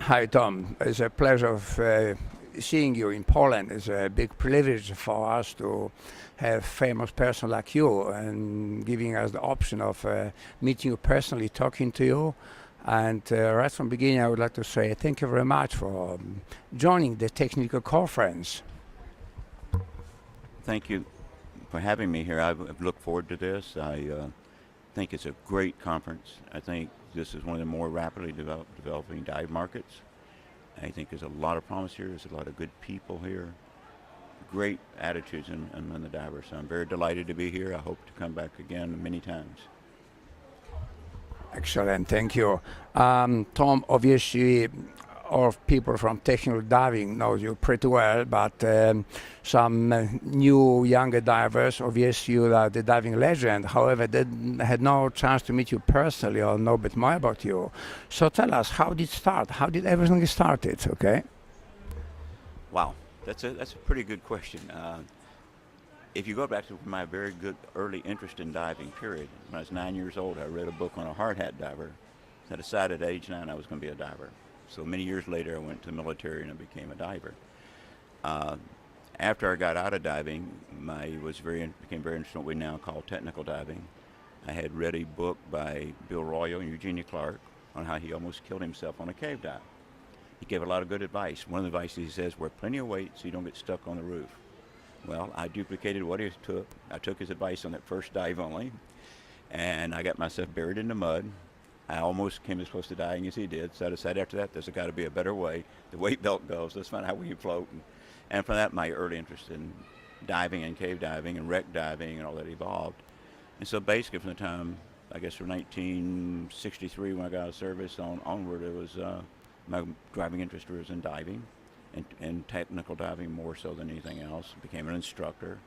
Hi, Tom. It's a pleasure of seeing you in Poland. It's a big privilege for us to have famous person like you and giving us the option of meeting you personally, talking to you. And right from the beginning, I would like to say thank you very much for joining the technical conference. Thank you for having me here. I've looked forward to this. I think it's a great conference. I think this is one of the more rapidly developing dive markets. I think there's a lot of promise here. There's a lot of good people here. Great attitudes in the divers. So I'm very delighted to be here. I hope to come back again many times. Excellent, thank you. Tom, obviously, all people from technical diving know you pretty well, but some new younger divers, obviously you are the diving legend. However, they had no chance to meet you personally or know a bit more about you. So tell us, how did it start? How did everything started? Okay. Wow, that's a pretty good question. If you go back to my very good early interest in diving, period, when I was 9 years old, I read a book on a hard hat diver. I decided at age 9 I was going to be a diver. So many years later, I went to the military and I became a diver. Uh, After I got out of diving, I became very interested in what we now call technical diving. I had read a book by Bill Royal and Eugenia Clark on how he almost killed himself on a cave dive. He gave a lot of good advice. One of the advice he says, wear plenty of weight so you don't get stuck on the roof. Well, I duplicated what he took. I took his advice on that first dive only, and I got myself buried in the mud. I almost came as close to dying as he did, so I decided after that there's got to be a better way. The weight belt goes, let's find out how we can float. And from that, my early interest in diving and cave diving and wreck diving and all that evolved. And so basically from the time, I guess from 1963 when I got out of service onward, it was my driving interest was in diving and technical diving more so than anything else. I became an instructor.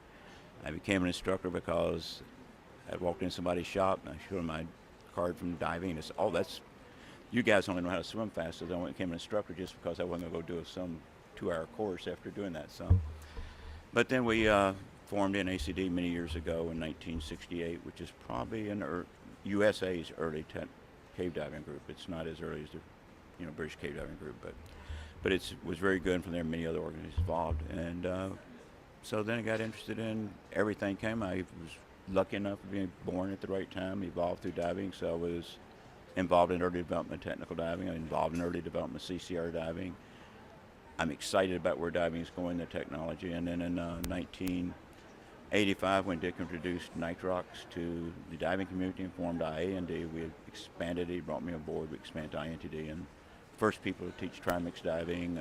I became an instructor because I walked in somebody's shop and I showed them my card from diving and they said, oh, you guys only know how to swim fast, so I became an instructor just because I wasn't going to go do some 2-hour course after doing that. But then we formed NACD many years ago in 1968, which is probably USA's early cave diving group. It's not as early as the British Cave Diving Group, but it was very good. And from there, many other organizations involved, and so then I got interested in everything. I was lucky enough to be born at the right time, evolved through diving. So I was involved in early development of technical diving. I'm involved in early development of CCR diving. I'm excited about where diving is going, the technology. And then in 1985, when Dick introduced Nitrox to the diving community and formed IAND, we expanded it. He brought me aboard. We expanded INTD, and first people to teach trimix diving,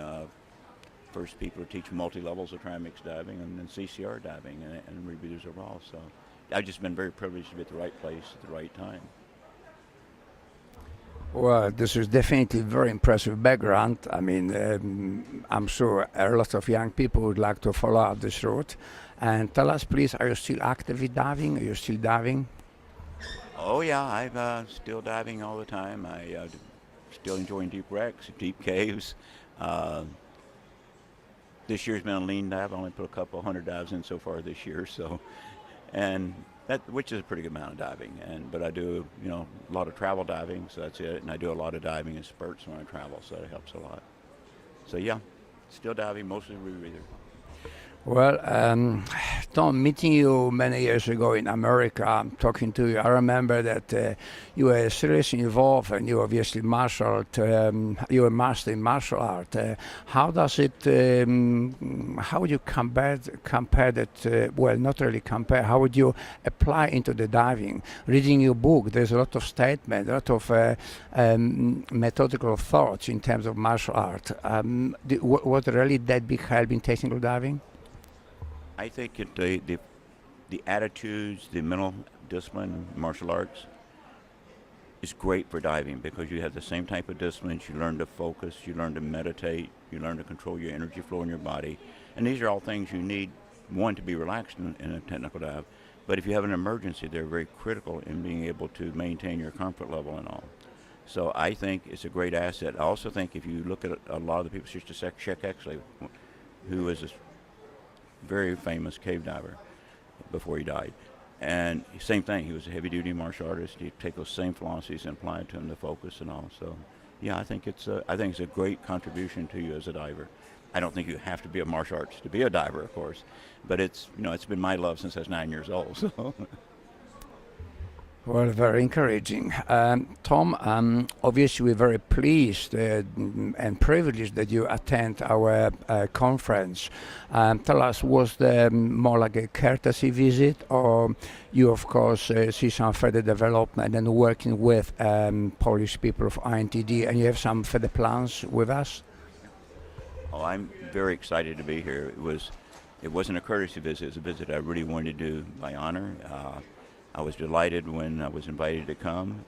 first people to teach multi-levels of trimix diving, and then CCR diving and rebreathers overall. So I've just been very privileged to be at the right place at the right time. Well, this is definitely very impressive background. I mean, I'm sure a lot of young people would like to follow up this route. And tell us, please, are you still actively diving? Are you still diving? Oh yeah, I'm still diving all the time. I still enjoying deep wrecks, deep caves. Uh, this year's been a lean dive. I only put a couple hundred dives in so far this year, and which is a pretty good amount of diving. But I do a lot of travel diving, so that's it. And I do a lot of diving in spurts when I travel, so that helps a lot. So yeah, still diving, mostly rebreather. Well, Tom, meeting you many years ago in America, talking to you, I remember that you were seriously involved and you obviously you were master in martial art. How does it, how would you compare that, well, not really compare, how would you apply into the diving? Reading your book, there's a lot of statement, a lot of methodical thoughts in terms of martial art. Was really that big help in technical diving? I think the attitudes, the mental discipline, martial arts is great for diving because you have the same type of disciplines. You learn to focus, you learn to meditate, you learn to control your energy flow in your body. And these are all things you need, one, to be relaxed in a technical dive. But if you have an emergency, they're very critical in being able to maintain your comfort level and all. So I think it's a great asset. I also think if you look at a lot of the people, such as Czech Exley, who is a very famous cave diver before he died. And same thing, he was a heavy-duty martial artist. He'd take those same philosophies and apply it to him, the focus and all. So Yeah, I think it's a great contribution to you as a diver. I don't think you have to be a martial arts to be a diver, of course, but it's been my love since I was 9 years old. So Well, very encouraging. Tom, obviously we're very pleased and privileged that you attend our conference. Tell us, was there more like a courtesy visit, or you, of course, see some further development and working with Polish people of INTD, and you have some further plans with us? oh, I'm very excited to be here. It wasn't a courtesy visit; it was a visit I really wanted to do by honor. I was delighted when I was invited to come.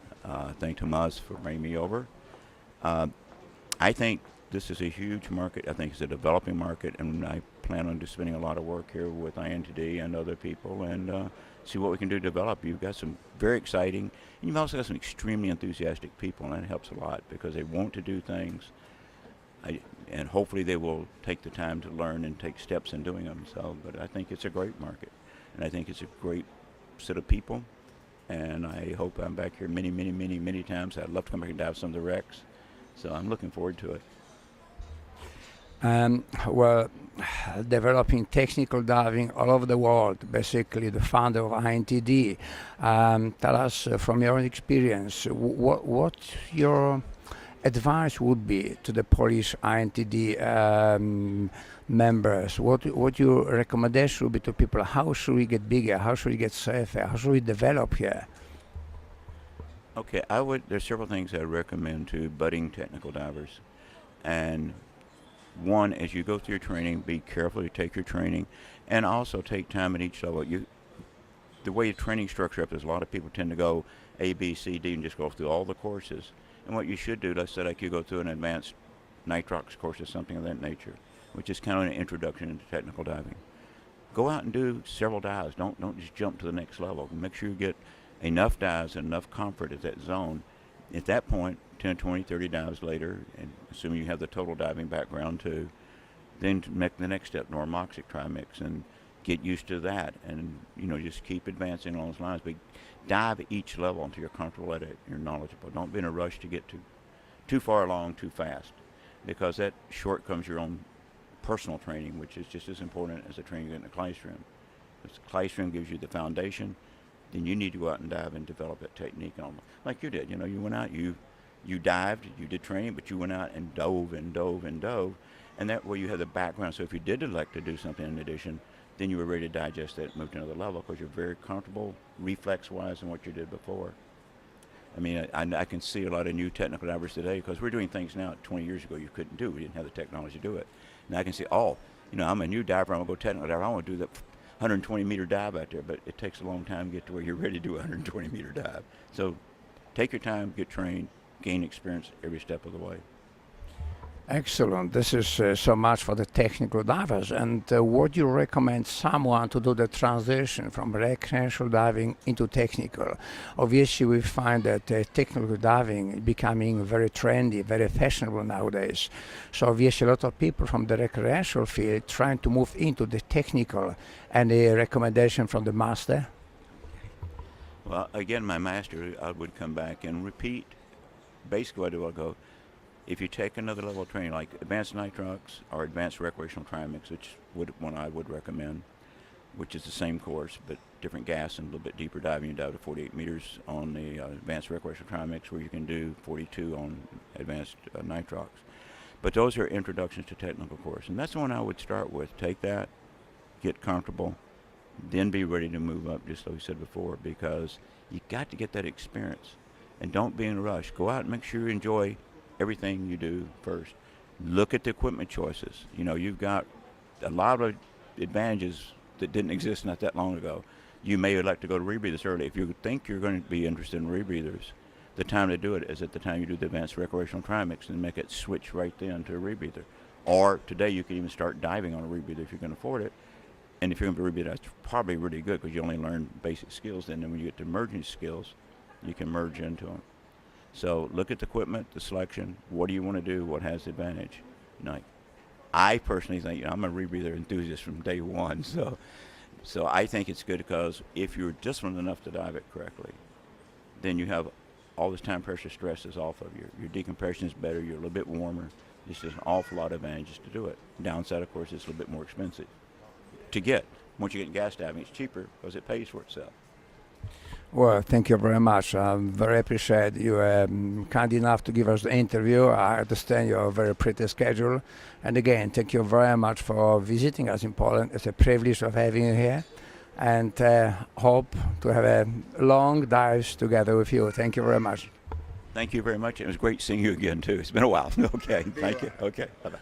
Thank Tomas for bringing me over. Uh, I think this is a huge market. I think it's a developing market, and I plan on just spending a lot of work here with INTD and other people and see what we can do to develop. You've got some very exciting, and you've also got some extremely enthusiastic people, and that helps a lot because they want to do things, and hopefully they will take the time to learn and take steps in doing them. So, but I think it's a great market, and I think it's a great set of people, and I hope I'm back here many, many, many, many times. I'd love to come back and dive some of the wrecks, so I'm looking forward to it. Well, developing technical diving all over the world, basically the founder of INTD. Tell us from your own experience, what your advice would be to the Polish INTD members? What your recommendation would be to people? How should we get bigger? How should we get safer? How should we develop here? Okay, there's several things I recommend to budding technical divers, and one, as you go through your training, be careful to take your training, and also take time at each level. The way your training structure up is a lot of people tend to go A, B, C, D, and just go through all the courses. And what you should do, let's say like you go through an advanced nitrox course or something of that nature, which is kind of an introduction into technical diving. Go out and do several dives. Don't just jump to the next level. Make sure you get enough dives and enough comfort at that zone. At that point, 10, 20, 30 dives later, and assuming you have the total diving background too, then to make the next step, normoxic trimix, and get used to that, and just keep advancing along those lines. But dive each level until you're comfortable at it, you're knowledgeable. Don't be in a rush to get too far along too fast, because that shortcomes your own personal training, which is just as important as the training you get in the classroom. If the classroom gives you the foundation, then you need to go out and dive and develop that technique like you did. You went out, you dived, you did training, but you went out and dove and dove and dove, and that way you have the background. So if you did elect to do something in addition, then you were ready to digest that and move to another level because you're very comfortable reflex-wise in what you did before. I mean, I can see a lot of new technical divers today because we're doing things now 20 years ago you couldn't do. We didn't have the technology to do it. And I can see, I'm a new diver. I'm going to go technical diver. I want to do that 120-meter dive out there, but it takes a long time to get to where you're ready to do a 120-meter dive. So take your time, get trained, gain experience every step of the way. Excellent. This is so much for the technical divers. And would you recommend someone to do the transition from recreational diving into technical? Obviously, we find that technical diving is becoming very trendy, very fashionable nowadays. So obviously, a lot of people from the recreational field trying to move into the technical. Any recommendation from the master? Well, again, my master, I would come back and repeat. Basically, what do I go? If you take another level of training, like advanced nitrox or advanced recreational trimix, one I would recommend, which is the same course but different gas and a little bit deeper diving. You dive to 48 meters on the advanced recreational trimix, where you can do 42 on advanced nitrox. But those are introductions to technical course, and that's the one I would start with. Take that, get comfortable, then be ready to move up, just like we said before, because you got to get that experience, and don't be in a rush. Go out and make sure you enjoy everything you do first. Look at the equipment choices. You've got a lot of advantages that didn't exist not that long ago. You may elect to go to rebreathers early. If you think you're going to be interested in rebreathers, the time to do it is at the time you do the advanced recreational trimix and make it switch right then to a rebreather. Or today you can even start diving on a rebreather if you can afford it. And if you're going to be a rebreather, that's probably really good because you only learn basic skills then. And when you get to merging skills, you can merge into them. So look at the equipment, the selection. What do you want to do? What has the advantage? I personally think I'm a rebreather enthusiast from day one. So I think it's good because if you're disciplined enough to dive it correctly, then you have all this time pressure stress is off of you. Your decompression is better. You're a little bit warmer. There's just an awful lot of advantages to do it. Downside, of course, it's a little bit more expensive to get. Once you get in gas diving, it's cheaper because it pays for itself. Well, thank you very much. I very appreciate you kind enough to give us the interview. I understand your very pretty schedule. And again, thank you very much for visiting us in Poland. It's a privilege of having you here. And hope to have a long dives together with you. Thank you very much. Thank you very much. It was great seeing you again, too. It's been a while. Okay, thank you. Okay, bye-bye.